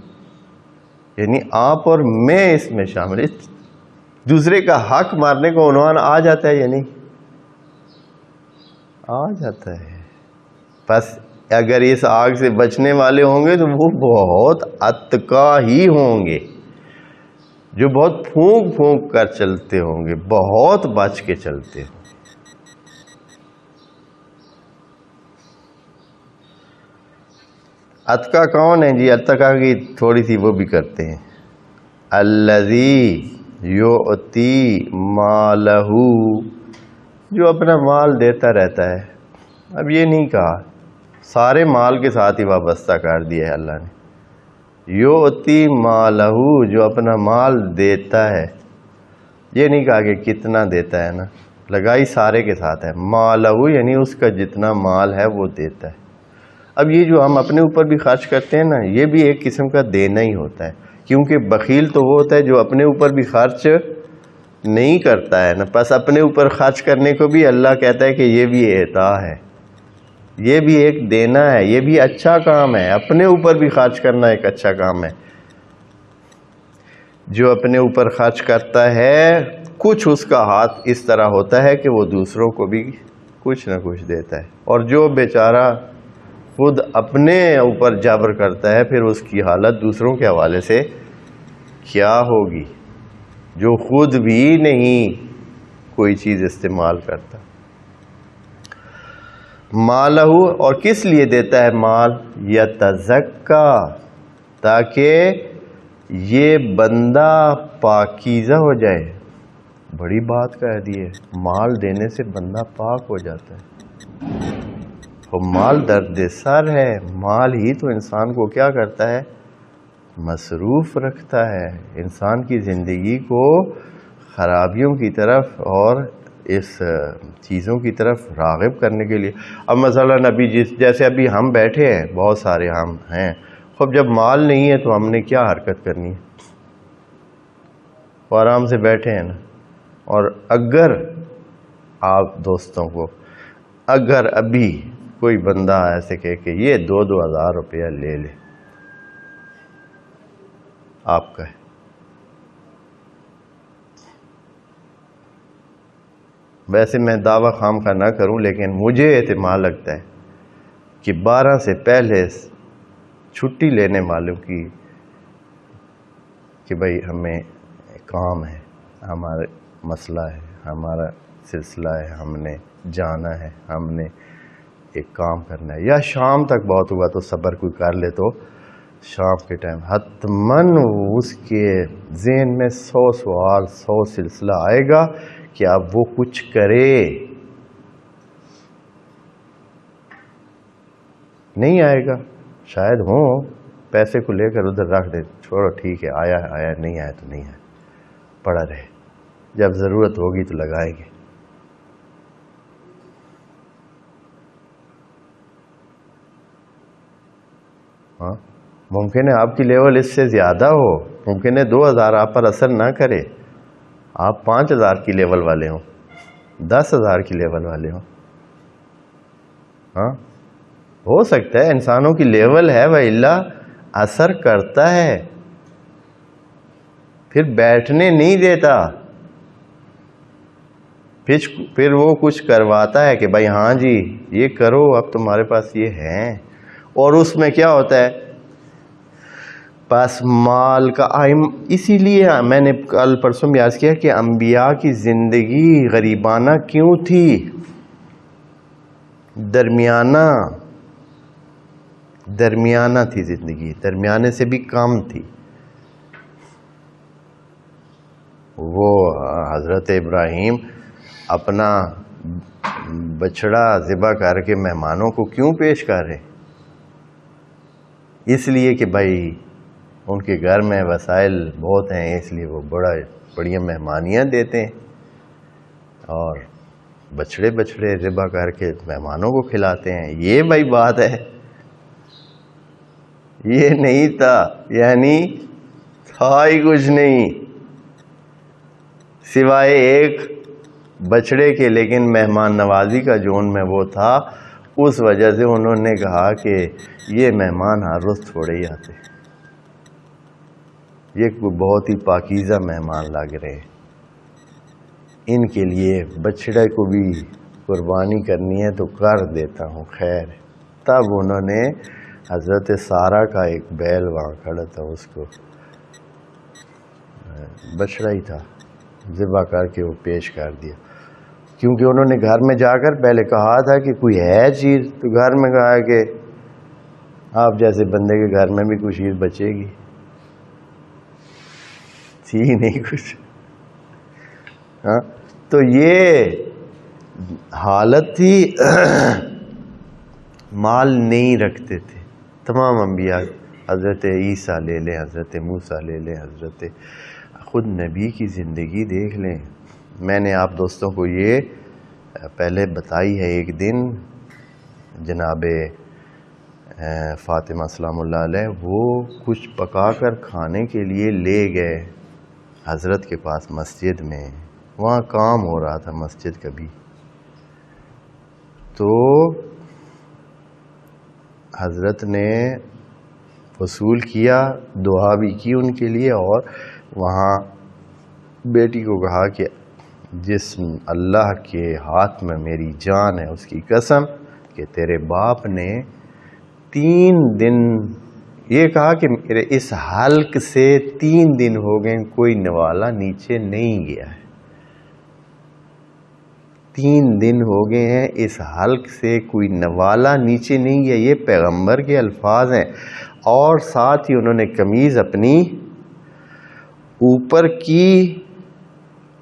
یعنی آپ اور میں اس میں شامل، دوسرے کا حق مارنے کو عنوان آ جاتا ہے یا نہیں آ جاتا ہے. بس اگر اس آگ سے بچنے والے ہوں گے تو وہ بہت اتقا ہی ہوں گے، جو بہت پھونک پھونک کر چلتے ہوں گے، بہت بچ کے چلتے ہوں. اتقا کون ہے جی؟ اتقا کی تھوڑی سی وہ بھی کرتے ہیں. الذی یؤتی مالہ، جو اپنا مال دیتا رہتا ہے. اب یہ نہیں کہا، سارے مال کے ساتھ ہی وابستہ کر دیا ہے اللہ نے. یؤتی مالہ، جو اپنا مال دیتا ہے. یہ نہیں کہا کہ کتنا دیتا ہے، نا لگائی سارے کے ساتھ ہے. مالہ یعنی اس کا جتنا مال ہے وہ دیتا ہے. اب یہ جو ہم اپنے اوپر بھی خرچ کرتے ہیں نا، یہ بھی ایک قسم کا دینا ہی ہوتا ہے، کیونکہ بخیل تو وہ ہوتا ہے جو اپنے اوپر بھی خرچ نہیں کرتا ہے نا. بس اپنے اوپر خرچ کرنے کو بھی اللہ کہتا ہے کہ یہ بھی عطا ہے، یہ بھی ایک دینا ہے، یہ بھی اچھا کام ہے. اپنے اوپر بھی خرچ کرنا ایک اچھا کام ہے. جو اپنے اوپر خرچ کرتا ہے کچھ اس کا ہاتھ اس طرح ہوتا ہے کہ وہ دوسروں کو بھی کچھ نہ کچھ دیتا ہے. اور جو بیچارہ خود اپنے اوپر جبر کرتا ہے پھر اس کی حالت دوسروں کے حوالے سے کیا ہوگی، جو خود بھی نہیں کوئی چیز استعمال کرتا. مالہ، اور کس لیے دیتا ہے مال؟ یتزکا، تاکہ یہ بندہ پاکیزہ ہو جائے. بڑی بات کہہ دی ہے، مال دینے سے بندہ پاک ہو جاتا ہے. وہ مال درد سر ہے، مال ہی تو انسان کو کیا کرتا ہے؟ مصروف رکھتا ہے، انسان کی زندگی کو خرابیوں کی طرف اور اس چیزوں کی طرف راغب کرنے کے لیے. اب مثلا ابھی جیسے ابھی ہم بیٹھے ہیں، بہت سارے ہم ہیں، اب جب مال نہیں ہے تو ہم نے کیا حرکت کرنی ہے؟ آرام سے بیٹھے ہیں نا. اور اگر آپ دوستوں کو اگر ابھی کوئی بندہ ایسے کہے کہ یہ 2,000 روپیہ لے لے، آپ کا ہے، ویسے میں دعویٰ خام کا نہ کروں لیکن مجھے احتمال لگتا ہے کہ 12 سے پہلے چھٹی لینے والوں کی کہ بھائی ہمیں کام ہے، ہمارا مسئلہ ہے، ہمارا سلسلہ ہے، ہم نے جانا ہے، ہم نے ایک کام کرنا ہے، یا شام تک بہت ہوا تو صبر کوئی کر لے تو شام کے ٹائم حتماً اس کے ذہن میں 100 سوال 100 سلسلہ آئے گا کہ اب وہ کچھ کرے. نہیں آئے گا، شاید ہوں پیسے کو لے کر ادھر رکھ دے، چھوڑو ٹھیک ہے، آیا ہے آیا، نہیں آیا تو نہیں آیا، پڑا رہے، جب ضرورت ہوگی تو لگائیں گے. ہاں ممکن ہے آپ کی لیول اس سے زیادہ ہو، ممکن ہے 2,000 آپ پر اثر نہ کرے، آپ 5,000 کی لیول والے ہوں، 10,000 کی لیول والے ہوں. ہاں ہو سکتا ہے، انسانوں کی لیول ہے، وَإِلَّا اثر کرتا ہے، پھر بیٹھنے نہیں دیتا، پھر وہ کچھ کرواتا ہے کہ بھائی ہاں جی یہ کرو، اب تمہارے پاس یہ ہے. اور اس میں کیا ہوتا ہے؟ بس مال کا اسی لیے میں نے کل پرسوں بھی عرض کیا کہ انبیاء کی زندگی غریبانہ کیوں تھی؟ درمیانہ تھی زندگی، درمیانے سے بھی کم تھی۔ وہ حضرت ابراہیم اپنا بچڑا ذبح کر کے مہمانوں کو کیوں پیش کر رہے؟ اس لیے کہ بھائی ان کے گھر میں وسائل بہت ہیں، اس لیے وہ بڑی مہمانیاں دیتے ہیں اور بچڑے ذبح کر کے مہمانوں کو کھلاتے ہیں۔ یہ بھائی بات ہے، یہ نہیں تھا، یعنی تھا ہی کچھ نہیں سوائے ایک بچڑے کے، لیکن مہمان نوازی کا جو ان میں وہ تھا، اس وجہ سے انہوں نے کہا کہ یہ مہمان ہر روز تھوڑے ہی آتے، یہ کوئی بہت ہی پاکیزہ مہمان لگ رہے، ان کے لیے بچڑے کو بھی قربانی کرنی ہے تو کر دیتا ہوں۔ خیر، تب انہوں نے حضرت سارہ کا ایک بیل وہاں کھڑا تھا، اس کو بچڑا ہی تھا، ذبح کر کے وہ پیش کر دیا، کیونکہ انہوں نے گھر میں جا کر پہلے کہا تھا کہ کوئی ہے چیز، تو گھر میں کہا کہ آپ جیسے بندے کے گھر میں بھی کوئی چیز بچے گی، تھی نہیں کچھ۔ ہاں، تو یہ حالت تھی، مال نہیں رکھتے تھے تمام انبیاء، حضرت عیسیٰ لے لیں، حضرت موسیٰ لے لیں، حضرت خود نبی کی زندگی دیکھ لیں۔ میں نے آپ دوستوں کو یہ پہلے بتائی ہے، ایک دن جناب فاطمہ سلام اللہ علیہ وہ کچھ پکا کر کھانے کے لیے لے گئے حضرت کے پاس مسجد میں، وہاں کام ہو رہا تھا مسجد کا بھی، تو حضرت نے وصول کیا، دعا بھی کی ان کے لیے، اور وہاں بیٹی کو کہا کہ جس اللہ کے ہاتھ میں میری جان ہے اس کی قسم کہ تیرے باپ نے 3 دن یہ کہا کہ میرے اس حلق سے 3 دن ہو گئے کوئی نوالا نیچے نہیں گیا ہے، 3 دن ہو گئے ہیں اس حلق سے کوئی نوالا نیچے نہیں گیا۔ یہ پیغمبر کے الفاظ ہیں، اور ساتھ ہی انہوں نے قمیض اپنی اوپر کی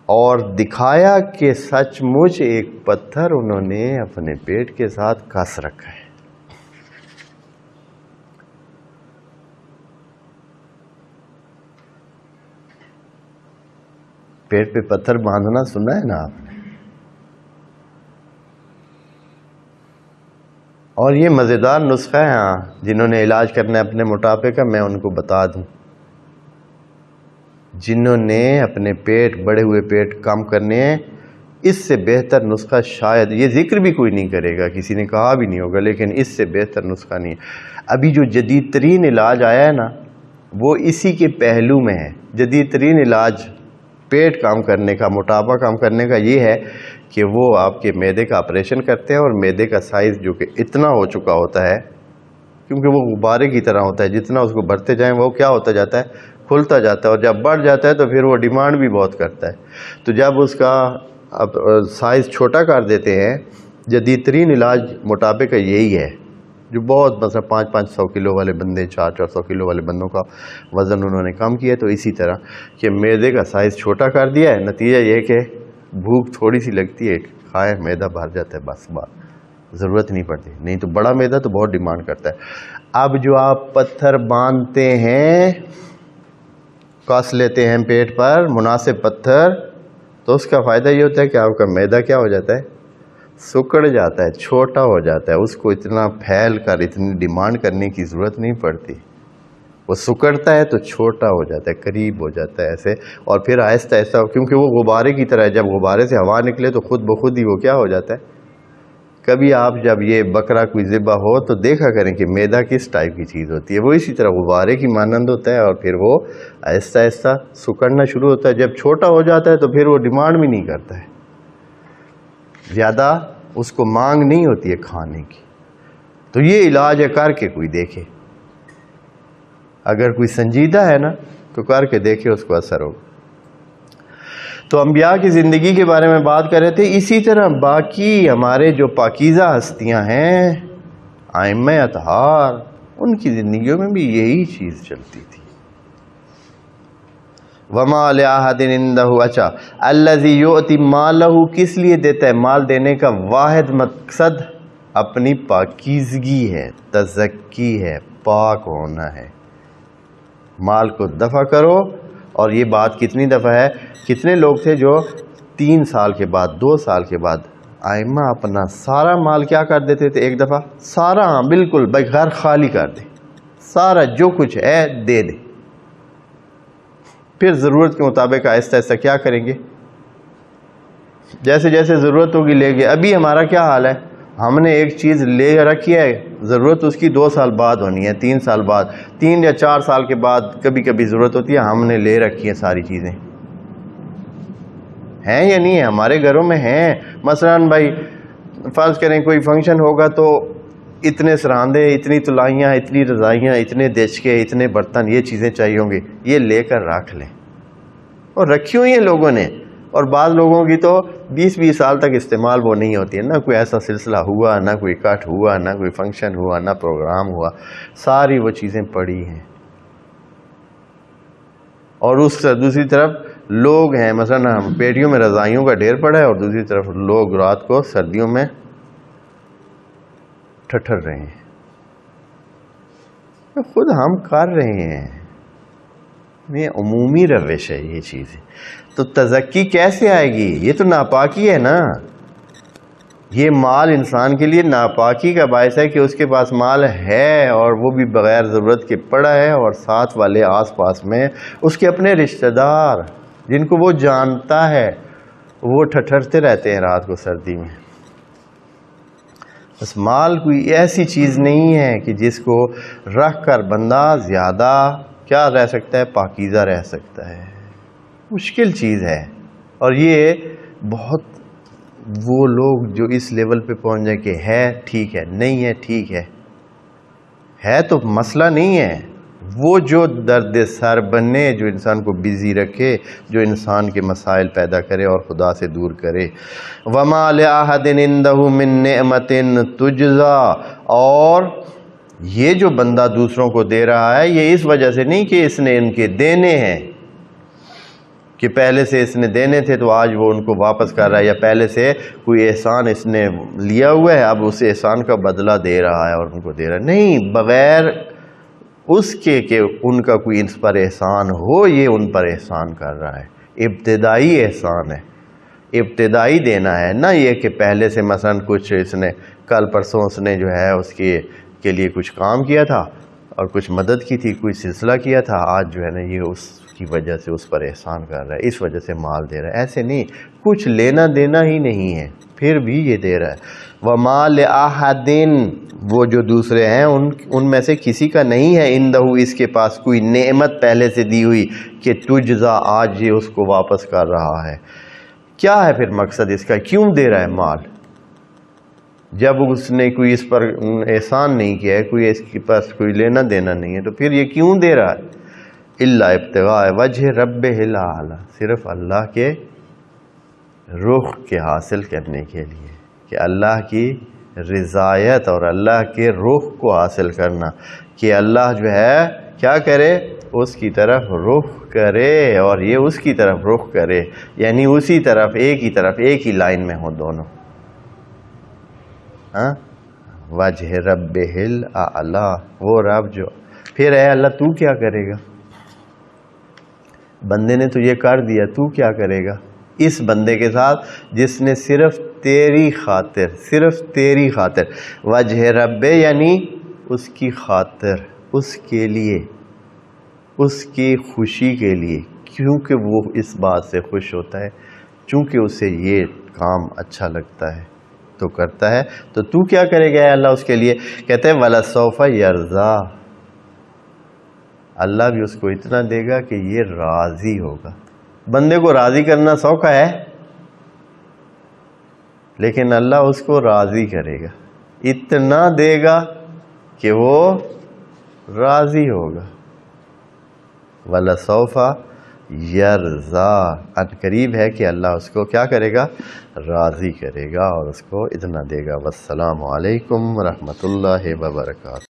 اور دکھایا کہ سچ مچ ایک پتھر انہوں نے اپنے پیٹ کے ساتھ کس رکھا ہے۔ پیٹ پہ پتھر باندھنا سنا ہے نا آپ نے؟ اور یہ مزیدار نسخہ ہے، ہاں جنہوں نے علاج کرنا ہے اپنے موٹاپے کا، میں ان کو بتا دوں، جنہوں نے اپنے پیٹ بڑے ہوئے پیٹ کم کرنے ہیں، اس سے بہتر نسخہ شاید یہ ذکر بھی کوئی نہیں کرے گا، کسی نے کہا بھی نہیں ہوگا، لیکن اس سے بہتر نسخہ نہیں ہے۔ ابھی جو جدید ترین علاج آیا ہے نا، وہ اسی کے پہلو میں ہے۔ جدید ترین علاج پیٹ کام کرنے کا، موٹاپا کام کرنے کا یہ ہے کہ وہ آپ کے معدے کا آپریشن کرتے ہیں، اور معدے کا سائز جو کہ اتنا ہو چکا ہوتا ہے، کیونکہ وہ غبارے کی طرح ہوتا ہے، جتنا اس کو بھرتے جائیں وہ کیا ہوتا جاتا ہے، کھلتا جاتا ہے، اور جب بڑھ جاتا ہے تو پھر وہ ڈیمانڈ بھی بہت کرتا ہے۔ تو جب اس کا سائز چھوٹا کر دیتے ہیں، جدید ترین علاج موٹاپے کا یہی ہے، جو بہت مثلا 500 کلو والے بندے، 400 کلو والے بندوں کا وزن انہوں نے کم کیا، تو اسی طرح کہ معدے کا سائز چھوٹا کر دیا ہے، نتیجہ یہ کہ بھوک تھوڑی سی لگتی ہے، کھائے معدہ بھر جاتا ہے، بس بات ضرورت نہیں پڑتی، نہیں تو بڑا معدہ تو بہت ڈیمانڈ کرتا ہے۔ اب جو آپ پتھر باندھتے ہیں، کس لیتے ہیں پیٹ پر مناسب پتھر، تو اس کا فائدہ یہ ہوتا ہے کہ آپ کا معدہ کیا ہو جاتا ہے، سکڑ جاتا ہے، چھوٹا ہو جاتا ہے، اس کو اتنا پھیل کر اتنی ڈیمانڈ کرنے کی ضرورت نہیں پڑتی، وہ سکڑتا ہے تو چھوٹا ہو جاتا ہے، قریب ہو جاتا ہے ایسے، اور پھر آہستہ آہستہ، کیونکہ وہ غبارے کی طرح ہے، جب غبارے سے ہوا نکلے تو خود بخود ہی وہ کیا ہو جاتا ہے۔ کبھی آپ جب یہ بکرا کوئی ذبح ہو تو دیکھا کریں کہ معدہ کس ٹائپ کی چیز ہوتی ہے، وہ اسی طرح غبارے کی مانند ہوتا ہے، اور پھر وہ آہستہ آہستہ سکڑنا شروع ہوتا ہے۔ جب چھوٹا ہو جاتا ہے تو پھر وہ ڈیمانڈ بھی نہیں کرتا ہے، زیادہ اس کو مانگ نہیں ہوتی ہے کھانے کی۔ تو یہ علاج ہے، کر کے کوئی دیکھے، اگر کوئی سنجیدہ ہے نا تو کر کے دیکھے، اس کو اثر ہوگا۔ تو انبیاء کی زندگی کے بارے میں بات کر رہے تھے. اسی طرح باقی ہمارے جو پاکیزہ ہستیاں ہیں ائمہ اطہار، ان کی زندگیوں میں بھی یہی چیز چلتی تھی. وما لأحد عنده. اچھا، الذی یؤتی مالہ، کس لیے دیتا ہے؟ مال دینے کا واحد مقصد اپنی پاکیزگی ہے، تزکی ہے، پاک ہونا ہے. مال کو دفع کرو. اور یہ بات کتنی دفعہ ہے؟ کتنے لوگ تھے جو 3 سال کے بعد 2 سال کے بعد ائمہ اپنا سارا مال کیا کر دیتے تھے؟ ایک دفعہ سارا، ہاں بالکل بغیر خالی کر دے، سارا جو کچھ ہے دے دے. پھر ضرورت کے مطابق آہستہ آہستہ کیا کریں گے؟ جیسے جیسے ضرورت ہوگی لے گے. ابھی ہمارا کیا حال ہے؟ ہم نے ایک چیز لے رکھی ہے، ضرورت اس کی 2 سال بعد ہونی ہے، 3 سال بعد، 3 یا 4 سال کے بعد کبھی کبھی ضرورت ہوتی ہے. ہم نے لے رکھی ہیں ساری چیزیں. ہیں یا نہیں ہے؟ ہمارے گھروں میں ہیں. مثلا بھائی فرض کریں کوئی فنکشن ہوگا تو اتنے سراندے، اتنی تلائیاں، اتنی رضائیاں، اتنے دیچکے، اتنے برتن، یہ چیزیں چاہیے ہوں گی. یہ لے کر رکھ لیں. اور رکھی ہوئی ہیں لوگوں نے. اور بعض لوگوں کی تو 20-20 سال تک استعمال وہ نہیں ہوتی ہے. نہ کوئی ایسا سلسلہ ہوا، نہ کوئی کٹ ہوا، نہ کوئی فنکشن ہوا، نہ پروگرام ہوا، ساری وہ چیزیں پڑی ہیں. اور اس دوسری طرف لوگ ہیں، مثلا پیٹیوں میں رضائیوں کا ڈھیر پڑا ہے، اور دوسری طرف لوگ رات کو سردیوں میں ٹھٹھر رہے ہیں. خود ہم کر رہے ہیں. یہ عمومی روش ہے یہ چیز. تو تزکی کیسے آئے گی؟ یہ تو ناپاکی ہے نا. یہ مال انسان کے لیے ناپاکی کا باعث ہے کہ اس کے پاس مال ہے اور وہ بھی بغیر ضرورت کے پڑا ہے، اور ساتھ والے آس پاس میں اس کے اپنے رشتہ دار جن کو وہ جانتا ہے وہ ٹھٹھرتے رہتے ہیں رات کو سردی میں. بس مال کوئی ایسی چیز نہیں ہے کہ جس کو رکھ کر بندہ زیادہ کیا رہ سکتا ہے؟ پاکیزہ رہ سکتا ہے. مشکل چیز ہے. اور یہ بہت وہ لوگ جو اس لیول پہ پہنچ جائیں کہ ہے ٹھیک ہے، نہیں ہے ٹھیک ہے تو مسئلہ نہیں ہے. وہ جو درد سر بنے، جو انسان کو بزی رکھے، جو انسان کے مسائل پیدا کرے اور خدا سے دور کرے. وَمَا لِأَحَدٍ عِندَهُ مِن نِعْمَةٍ تُجْزَى. اور یہ جو بندہ دوسروں کو دے رہا ہے، یہ اس وجہ سے نہیں کہ اس نے ان کے دینے ہیں، کہ پہلے سے اس نے دینے تھے تو آج وہ ان کو واپس کر رہا ہے، یا پہلے سے کوئی احسان اس نے لیا ہوا ہے اب اس احسان کا بدلہ دے رہا ہے اور ان کو دے رہا ہے. نہیں، بغیر اس کے کہ ان کا کوئی اس پر احسان ہو، یہ ان پر احسان کر رہا ہے. ابتدائی احسان ہے، ابتدائی دینا ہے. نہ یہ کہ پہلے سے مثلا کچھ اس نے کل پرسوں اس نے جو ہے اس کے لیے کچھ کام کیا تھا اور کچھ مدد کی تھی، کوئی سلسلہ کیا تھا، آج جو ہے نا یہ اس کی وجہ سے اس پر احسان کر رہا ہے، اس وجہ سے مال دے رہا ہے. ایسے نہیں، کچھ لینا دینا ہی نہیں ہے پھر بھی یہ دے رہا ہے. وَمَا لِأَحَدٍ. وہ جو دوسرے ہیں ان میں سے کسی کا نہیں ہے عندہ اس کے پاس کوئی نعمت پہلے سے دی ہوئی کہ تجزا آج یہ اس کو واپس کر رہا ہے. کیا ہے پھر مقصد اس کا؟ کیوں دے رہا ہے مال جب اس نے کوئی اس پر احسان نہیں کیا ہے، کوئی اس کے پاس کوئی لینا دینا نہیں ہے، تو پھر یہ کیوں دے رہا ہے؟ الا ابتغاء وجہ ربہ الاعلی. صرف اللہ کے رخ کے حاصل کرنے کے لیے، کہ اللہ کی رضایت اور اللہ کے رخ کو حاصل کرنا، کہ اللہ جو ہے کیا کرے؟ اس کی طرف رخ کرے اور یہ اس کی طرف رخ کرے، یعنی اسی طرف، ایک ہی طرف، ایک ہی لائن میں ہو دونوں. وجہ ربہ الاعلی، وہ رب جو پھر ہے. اللہ تو کیا کرے گا؟ بندے نے تو یہ کر دیا، تو کیا کرے گا اس بندے کے ساتھ جس نے صرف تیری خاطر، صرف تیری خاطر، وجہ رب یعنی اس کی خاطر، اس کے لیے، اس کی خوشی کے لیے، کیونکہ وہ اس بات سے خوش ہوتا ہے، چونکہ اسے یہ کام اچھا لگتا ہے تو کرتا ہے. تو کیا کرے گا اللہ اس کے لیے؟ کہتے ہیں وَلَسَوْفَ يَرْضَىٰ. اللہ بھی اس کو اتنا دے گا کہ یہ راضی ہوگا. بندے کو راضی کرنا سوکھا ہے، لیکن اللہ اس کو راضی کرے گا، اتنا دے گا کہ وہ راضی ہوگا. وَلَسَوْفَ یرضا، ان قریب ہے کہ اللہ اس کو کیا کرے گا، راضی کرے گا اور اس کو اتنا دے گا۔ والسلام علیکم ورحمۃ اللہ وبرکاتہ۔